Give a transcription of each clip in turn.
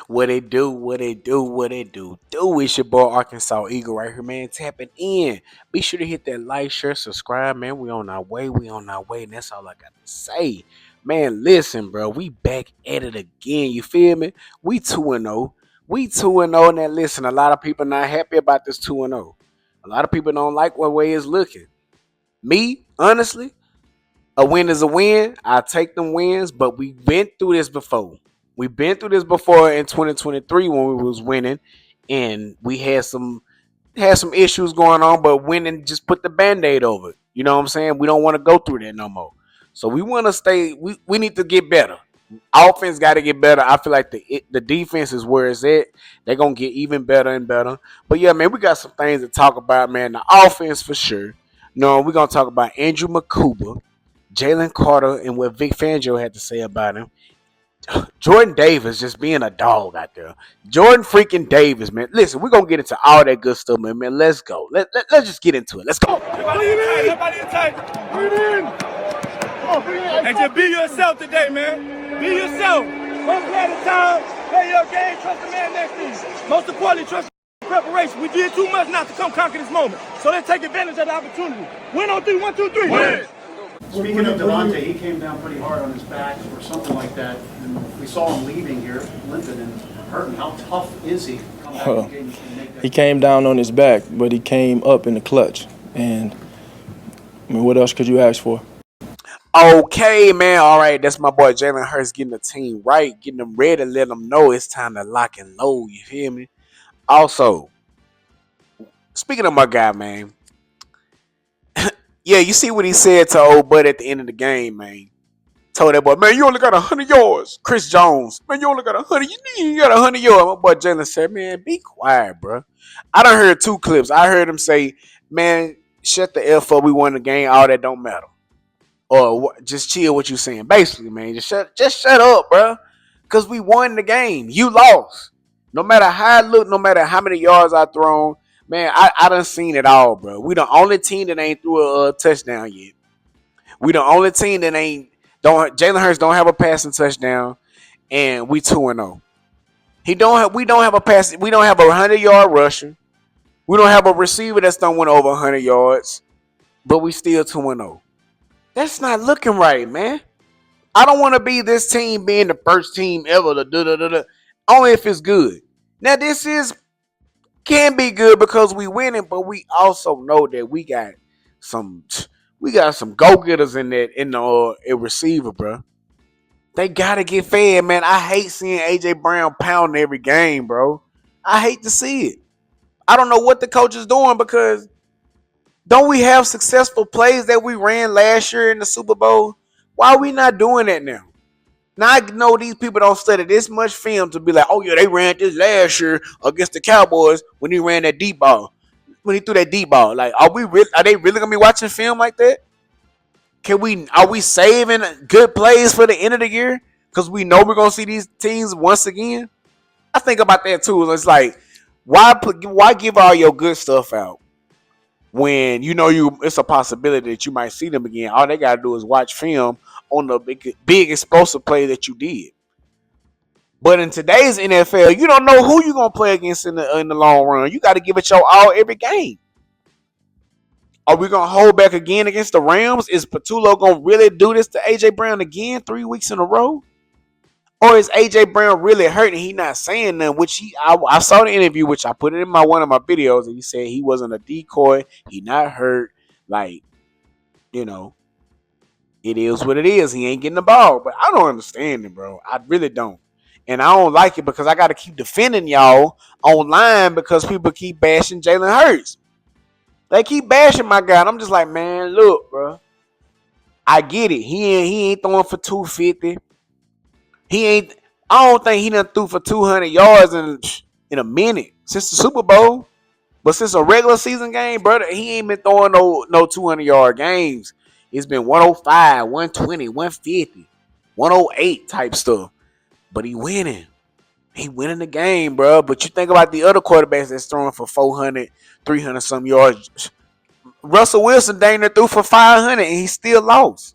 What it do, what it do, what it do. It's your boy Arkansas Eagle right here, man. Tapping in. Be sure to hit that like, share, subscribe, man. We on our way, and that's all I got to say. Man, listen, bro. We back at it again. You feel me? We 2-0. We 2-0. Now listen, a lot of people not happy about this 2-0. A lot of people don't like what way it's looking. Me, honestly, a win is a win. I take them wins, but we been through this before. We've been through this before in 2023 when we was winning, and we had some issues going on, but winning just put the band-aid over it. You know what I'm saying? We don't want to go through that no more. So we want to stay. We need to get better. Offense got to get better. I feel like the defense is where it's at. They're gonna get even better and better. But yeah, man, we got some things to talk about, man. The offense for sure. No, we're gonna talk about Andrew McCuba, Jalen Carter, and what Vic Fangio had to say about him. Jordan Davis just being a dog out there. Jordan freaking Davis, man. Listen, we're going to get into all that good stuff, man. Let's go. Let's just get into it. Let's go. Everybody in tight. Bring it in. And just be yourself today, man. Be yourself. One play at a time. Play your game. Trust the man next to you. Most importantly, trust preparation. We did too much not to come conquer this moment. So let's take advantage of the opportunity. Win on three. 1, 2, 3. Win. Speaking of Devontae, he came down pretty hard on his back or something like that. And we saw him leaving here, limping and hurting. How tough is he? He came down on his back, but he came up in the clutch. And I mean, what else could you ask for? Okay, man. All right. That's my boy Jalen Hurts getting the team right, getting them ready, let them know it's time to lock and load. You feel me? Also, speaking of my guy, man. Yeah, you see what he said to old Bud at the end of the game, man. Told that boy, man, you only got 100 yards. Chris Jones, man, you only got 100. You got 100 yards. My boy Jalen said, man, be quiet, bro. I done heard 2 clips. I heard him say, man, shut the F up. We won the game. All that don't matter. Or just chill what you saying. Basically, man, just shut up, bro. Because we won the game. You lost. No matter how I look, no matter how many yards I thrown, man, I done seen it all, bro. We the only team that ain't threw a touchdown yet. We the only team that Jalen Hurts don't have a passing touchdown, and we 2-0. We don't have a pass. We don't have a 100-yard rusher. We don't have a receiver that's done went over 100 yards, but we still 2-0. That's not looking right, man. I don't want to be this team being the first team ever to do. Only if it's good. Now this can be good because we winning, but we also know that we got some go getters in the receiver, bro. They gotta get fed, man. I hate seeing AJ Brown pounding every game, bro. I hate to see it. I don't know what the coach is doing because don't we have successful plays that we ran last year in the Super Bowl? Why are we not doing that now? Now I know these people don't study this much film to be like, oh yeah, they ran this last year against the Cowboys when he ran that deep ball. When he threw that deep ball. Like, are they really gonna be watching film like that? Are we saving good plays for the end of the year? Because we know we're gonna see these teams once again. I think about that too. It's like, why give all your good stuff out when you know it's a possibility that you might see them again? All they gotta do is watch film on the big explosive play that you did. But in today's NFL, you don't know who you're gonna play against in the long run. You got to give it your all every game. Are we gonna hold back again against the Rams? Is Patullo gonna really do this to AJ Brown again 3 weeks in a row? Or is AJ Brown really hurt and he not saying nothing? Which I saw the interview, which I put it in one of my videos, and he said he wasn't a decoy. He not hurt. Like, you know, it is what it is. He ain't getting the ball. But I don't understand it, bro. I really don't. And I don't like it because I got to keep defending y'all online because people keep bashing Jalen Hurts. They keep bashing my guy. And I'm just like, man, look, bro. I get it. He ain't throwing for 250. I don't think he done threw for 200 yards in a minute since the Super Bowl. But since a regular season game, brother, he ain't been throwing no 200-yard games. It's been 105, 120, 150, 108 type stuff. But he winning. He winning the game, bro. But you think about the other quarterbacks that's throwing for 400, 300 some yards. Russell Wilson dang near threw for 500 and he still lost.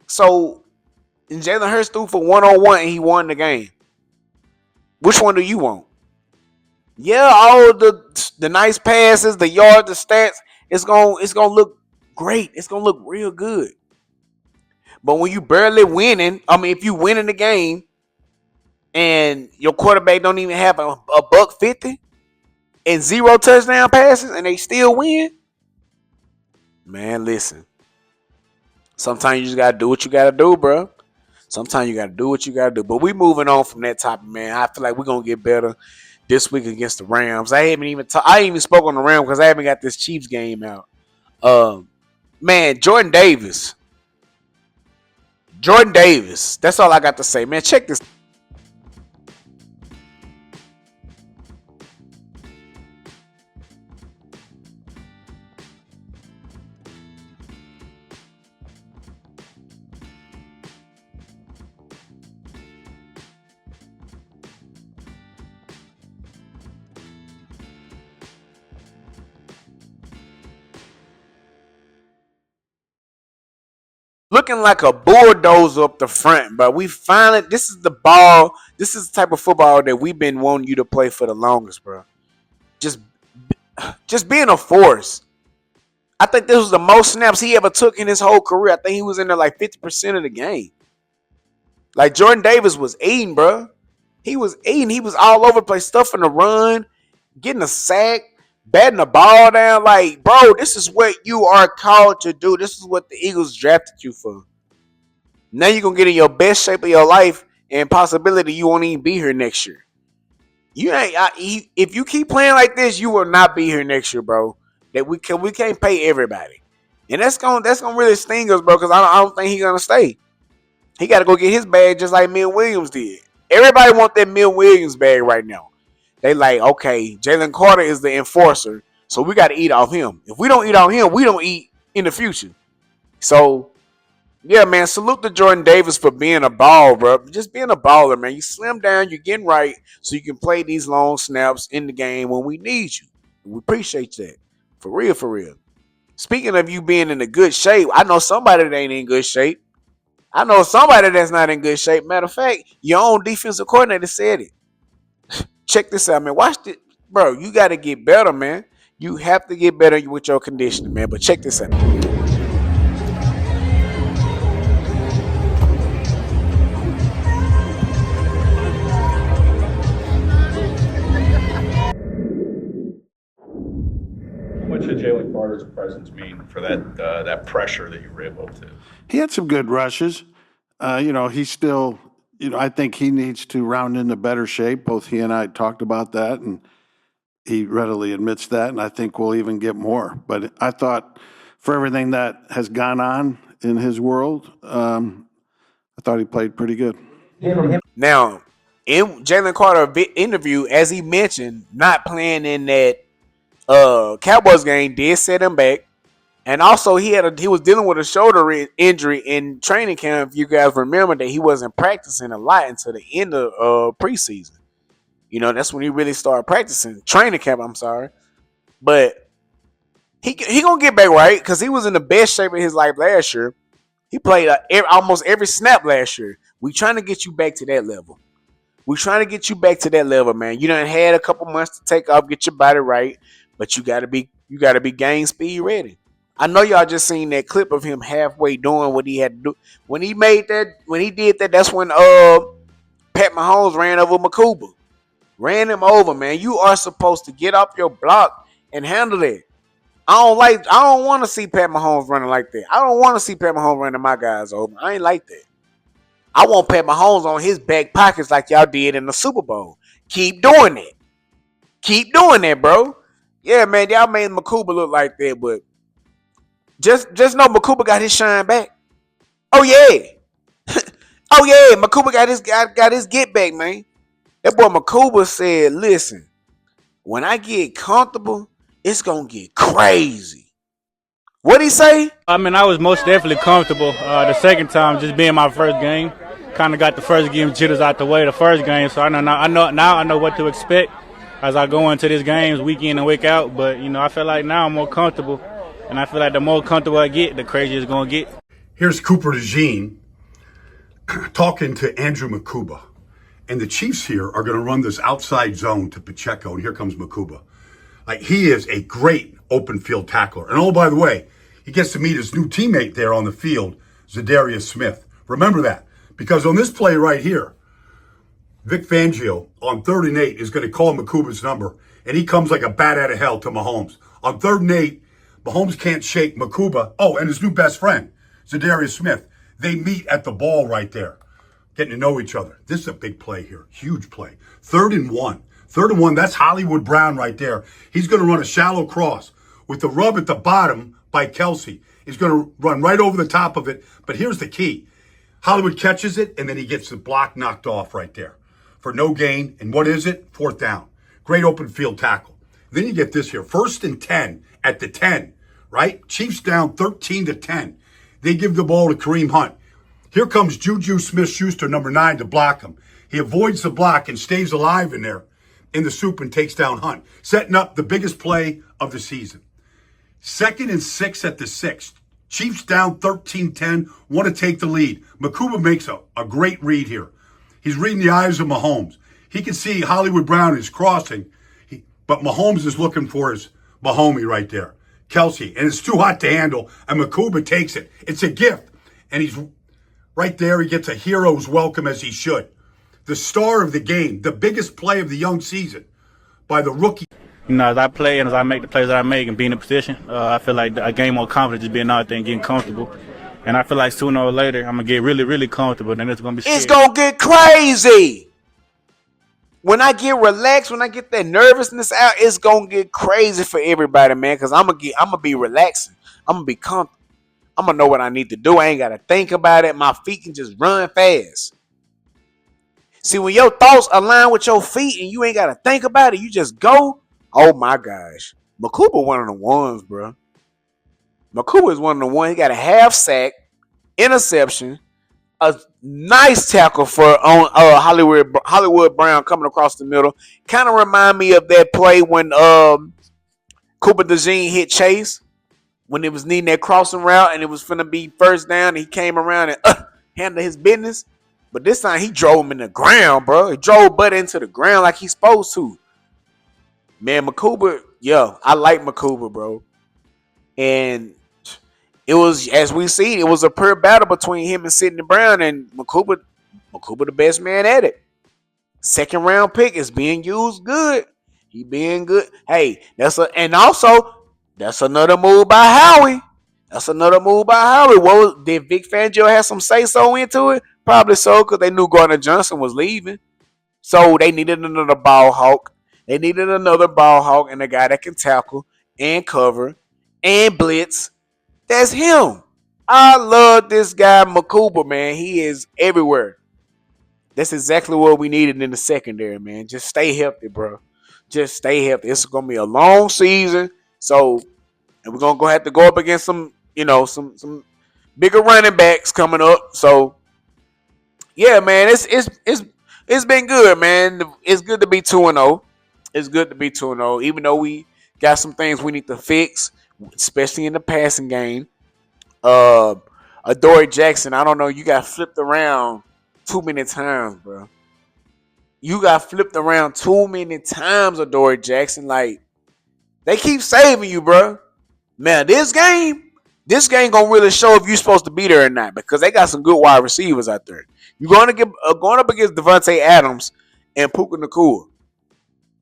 So Jalen Hurts threw for 101 and he won the game. Which one do you want? Yeah, all the nice passes, the yards, the stats, it's gonna look great. It's gonna look real good. But when you barely winning, I mean, if you winning the game and your quarterback don't even have a buck 50 and 0 touchdown passes and they still win, man, listen. Sometimes you just gotta do what you gotta do, bro. Sometimes you gotta do what you gotta do. But we moving on from that topic, man. I feel like we're gonna get better this week against the Rams. I ain't even spoke on the Rams because I haven't got this Chiefs game out. Man, Jordan Davis. That's all I got to say, man. Check this. Looking like a bulldozer up the front, but we finally, this is the ball. This is the type of football that we've been wanting you to play for the longest, bro. Just being a force. I think this was the most snaps he ever took in his whole career. I think he was in there like 50% of the game. Like Jordan Davis was eating, bro. He was eating. He was all over the place, stuffing the run, getting a sack, batting the ball down. Like, bro, this is what you are called to do. This is what the Eagles drafted you for. Now you're going to get in your best shape of your life and possibility you won't even be here next year. If you keep playing like this, you will not be here next year, bro. That we can't pay everybody. And that's gonna really sting us, bro, because I don't think he's gonna stay. He got to go get his bag just like Mill Williams did. Everybody want that Mill Williams bag right now. They like, okay, Jalen Carter is the enforcer, so we got to eat off him. If we don't eat off him, we don't eat in the future. So, yeah, man, salute to Jordan Davis for being a ball, bro. Just being a baller, man. You slim down, you're getting right, so you can play these long snaps in the game when we need you. We appreciate that. For real, for real. Speaking of you being in a good shape, I know somebody that ain't in good shape. I know somebody that's not in good shape. Matter of fact, your own defensive coordinator said it. Check this out, man. Watch it. Bro, you got to get better, man. You have to get better with your conditioning, man. But check this out. What should Jalen Carter's presence mean for that pressure that you were able to? He had some good rushes. He's still, I think he needs to round into better shape. Both he and I talked about that, and he readily admits that, and I think we'll even get more. But I thought for everything that has gone on in his world, I thought he played pretty good. Now, in Jalen Carter interview, as he mentioned, not playing in that Cowboys game did set him back. And also he was dealing with a shoulder injury in training camp. If you guys remember that he wasn't practicing a lot until the end of preseason. That's when he really started practicing. Training camp, I'm sorry. But he gonna get back right because he was in the best shape of his life last year. He played almost every snap last year. We trying to get you back to that level. We trying to get you back to that level, man. You done had a couple months to take off, get your body right, but you gotta be game speed ready. I know y'all just seen that clip of him halfway doing what he had to do. When he did that, that's when Pat Mahomes ran over Makuba. Ran him over, man. You are supposed to get off your block and handle it. I don't want to see Pat Mahomes running like that. I don't want to see Pat Mahomes running my guys over. I ain't like that. I want Pat Mahomes on his back pockets like y'all did in the Super Bowl. Keep doing it. Keep doing that, bro. Yeah, man, y'all made Makuba look like that, but just know Makuba got his shine back. Oh yeah. Oh yeah, Makuba got his get back, man. That boy Makuba said, listen, when I get comfortable, it's gonna get crazy. What'd he say? I mean, I was most definitely comfortable the second time, just being my first game. Kind of got the first game jitters out the way the first game, so I know what to expect as I go into these games week in and week out. But I feel like now I'm more comfortable, and I feel like the more comfortable I get, the crazier it's gonna get. Here's Cooper DeJean talking to Andrew Makuba. And the Chiefs here are going to run this outside zone to Pacheco, and here comes Makuba. Like, he is a great open field tackler. And oh, by the way, he gets to meet his new teammate there on the field, Zadarius Smith. Remember that, because on this play right here, Vic Fangio on 3rd and 8 is going to call Makuba's number, and he comes like a bat out of hell to Mahomes. On 3rd and 8, Mahomes can't shake Makuba. Oh, and his new best friend, Zadarius Smith. They meet at the ball right there, getting to know each other. This is a big play here, huge play. 3rd and 1. 3rd and 1, that's Hollywood Brown right there. He's going to run a shallow cross with the rub at the bottom by Kelsey. He's going to run right over the top of it, but here's the key. Hollywood catches it, and then he gets the block knocked off right there for no gain. And what is it? 4th down. Great open field tackle. Then you get this here. 1st and 10 at the 10, right? Chiefs down 13-10. They give the ball to Kareem Hunt. Here comes Juju Smith-Schuster, number 9, to block him. He avoids the block and stays alive in there in the soup and takes down Hunt, setting up the biggest play of the season. 2nd and 6 at the 6. Chiefs down 13-10, want to take the lead. Makuba makes a great read here. He's reading the eyes of Mahomes. He can see Hollywood Brown is crossing, but Mahomes is looking for his Mahomie right there, Kelsey, and it's too hot to handle, and Makuba takes it. It's a gift, and he's right there. He gets a hero's welcome, as he should. The star of the game, the biggest play of the young season by the rookie. You know, as I play and as I make the plays that I make and be in a position, I feel like I gain more confidence just being out there and getting comfortable. And I feel like sooner or later, I'm going to get really, really comfortable. Then it's going to be scary. It's going to get crazy. When I get relaxed, when I get that nervousness out, it's going to get crazy for everybody, man, because I'm going to be relaxing. I'm going to be comfortable. I'm going to know what I need to do. I ain't got to think about it. My feet can just run fast. See, when your thoughts align with your feet and you ain't got to think about it, you just go. Oh, my gosh. Makuba one of the ones, bro. Makuba is one of the ones. He got a half sack, interception, a nice tackle for on Hollywood Brown coming across the middle. Kind of remind me of that play when Cooper DeJean hit Chase when it was needing that crossing route and it was finna be 1st down. And he came around and handled his business. But this time he drove him in the ground, bro. He drove Bud into the ground like he's supposed to. Man, Makuba, yeah, I like Makuba, bro. And it was, as we see, it was a pure battle between him and Sidney Brown, and Makuba the best man at it. 2nd round pick is being used good. He being good. Hey, that's another move by Howie. Did Vic Fangio have some say-so into it? Probably so, because they knew Gardner Johnson was leaving. So they needed another ball hawk. They needed another ball hawk and a guy that can tackle and cover and blitz. That's him. I love this guy, Makuba, man. He is everywhere. That's exactly what we needed in the secondary, man. Just stay healthy, bro. Just stay healthy. It's going to be a long season. So, and we're going to have to go up against some bigger running backs coming up. So, yeah, man, it's been good, man. It's good to be 2-0. It's good to be 2-0, even though we got some things we need to fix, especially in the passing game. Adoree Jackson, I don't know, you got flipped around too many times, bro. You got flipped around too many times, Adoree Jackson. Like, they keep saving you, bro. Man, this game gonna really show if you're supposed to be there or not, because they got some good wide receivers out there. You're going up against Devontae Adams and Puka Nacua.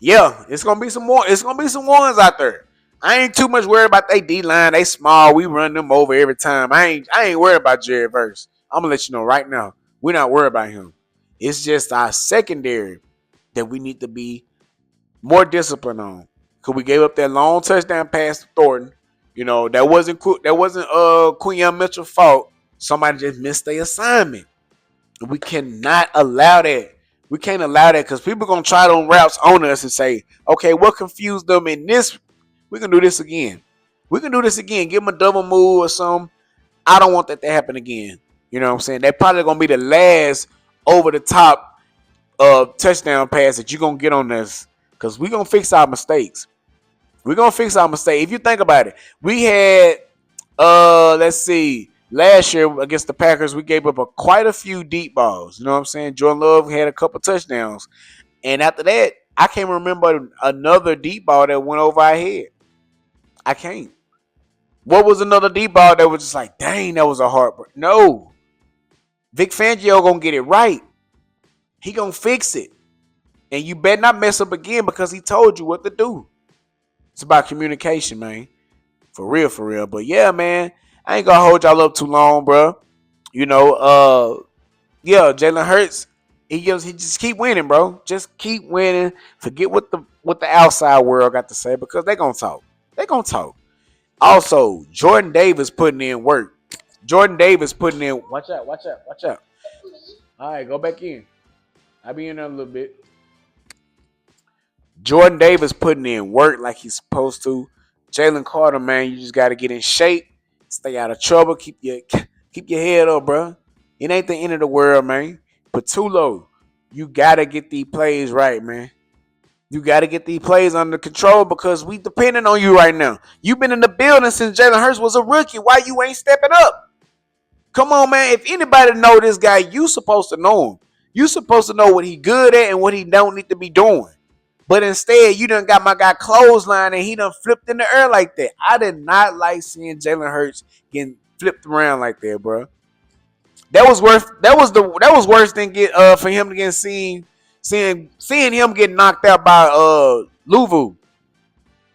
Yeah, it's gonna be some more. It's gonna be some ones out there. I ain't too much worried about they D-line. They small. We run them over every time. I ain't worried about Jared Verse. I'm gonna let you know right now. We're not worried about him. It's just our secondary that we need to be more disciplined on. Cause we gave up that long touchdown pass to Thornton. You know, that wasn't Quinyon Mitchell's fault. Somebody just missed their assignment. We cannot allow that. We can't allow that, because people are going to try those routes on us and say, okay, what confused them in this? We can do this again. Give them a double move or something. I don't want that to happen again. You know what I'm saying? They're probably going to be the last over-the-top touchdown pass that you're going to get on this, because we're going to fix our mistakes. If you think about it, we had, last year against the Packers, we gave up quite a few deep balls. You know what I'm saying? Jordan Love had a couple touchdowns. And after that, I can't remember another deep ball that went over our head. I can't. What was another deep ball that was just like, dang, that was a heartbreak? No. Vic Fangio gonna get it right. He gonna fix it. And you better not mess up again because he told you what to do. It's about communication, man. For real, for real. But yeah, man, I ain't gonna hold y'all up too long, bro. You know, yeah, Jalen Hurts, he just keep winning, bro. Just keep winning. Forget what the outside world got to say because they gonna talk. They gonna talk. Also, Jordan Davis putting in work. Jordan Davis putting in. Watch out, watch out, watch out. All right, go back in. I'll be in there a little bit. Jordan Davis putting in work like he's supposed to. Jalen Carter, man, you just got to get in shape, stay out of trouble, keep your head up, bro. It ain't the end of the world, man. Patullo, you got to get these plays right, man. You got to get these plays under control because we depending on you right now. You've been in the building since Jalen Hurts was a rookie. Why you ain't stepping up? Come on, man. If anybody know this guy, you supposed to know him. You supposed to know what he good at and what he don't need to be doing. But instead, you done got my guy clothesline and he done flipped in the air like that. I did not like seeing Jalen Hurts getting flipped around like that, bro. That was worse than for him to get seeing him get knocked out by Louvu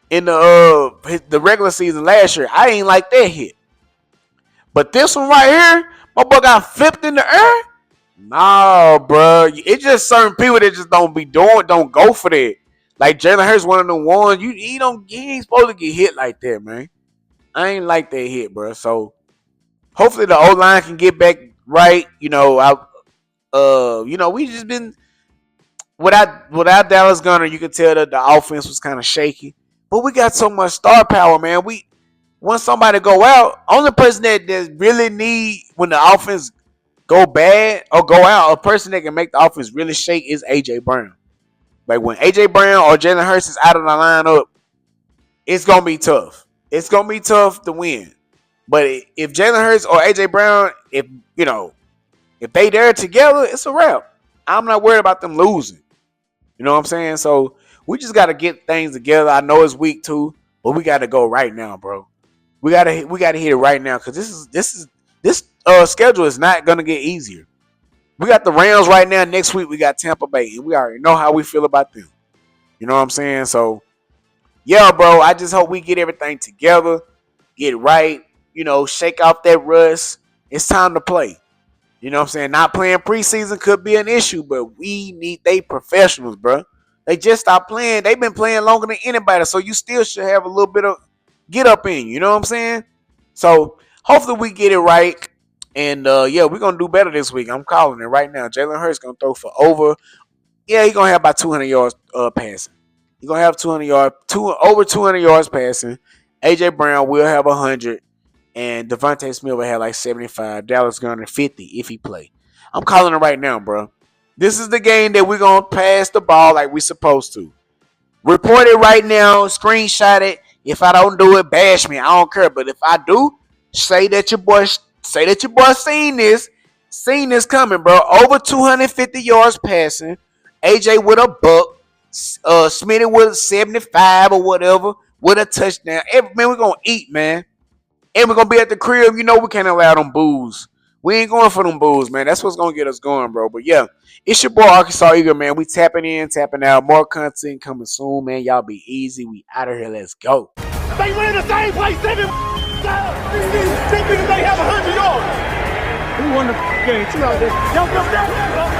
in the regular season last year. I ain't like that hit. But this one right here, my boy got flipped in the air. No, bro. It's just certain people that just don't go for that. Like Jalen Hurts, one of the ones he ain't supposed to get hit like that, man. I ain't like that hit, bro. So hopefully the O line can get back right. You know, we just been without Dallas Gunner. You could tell that the offense was kind of shaky, but we got so much star power, man. Once somebody go out, only person that really need when the offense go bad or go out, a person that can make the offense really shake is AJ Brown. Like when AJ Brown or Jalen Hurts is out of the lineup, it's gonna be tough. It's gonna be tough to win. But if Jalen Hurts or AJ Brown, if they there together, it's a wrap. I'm not worried about them losing. You know what I'm saying? So we just gotta get things together. I know it's week 2, but we gotta go right now, bro. We gotta hit it right now because this schedule is not gonna get easier. We got the Rams right now. Next week we got Tampa Bay, and we already know how we feel about them. You know what I'm saying? So, yeah, bro. I just hope we get everything together, get it right. You know, shake off that rust. It's time to play. You know what I'm saying? Not playing preseason could be an issue, but they professionals, bro. They just stopped playing. They've been playing longer than anybody, so you still should have a little bit of get up in. You know what I'm saying? So hopefully we get it right. And, yeah, we're going to do better this week. I'm calling it right now. Jalen Hurts going to throw for over. Yeah, he's going to have about 200 yards passing. He's going to have 200 yards, over 200 yards passing. A.J. Brown will have 100. And Devontae Smith will have like 75. Dallas Gunner 50 if he play. I'm calling it right now, bro. This is the game that we're going to pass the ball like we're supposed to. Report it right now. Screenshot it. If I don't do it, bash me. I don't care. But if I do, say that your boy seen this coming, bro. Over 250 yards passing. AJ with a buck. Smitty with 75 or whatever with a touchdown. Man, we're gonna eat, man. And we're gonna be at the crib. You know we can't allow them boos. We ain't going for them boos, man. That's what's gonna get us going, bro. But yeah, it's your boy Arkansas Eagle, man. We tapping in, tapping out. More content coming soon, man. Y'all be easy. We out of here. Let's go. They win the same place 7 times. These niggas, they have 100 yards. We won the game. You out there.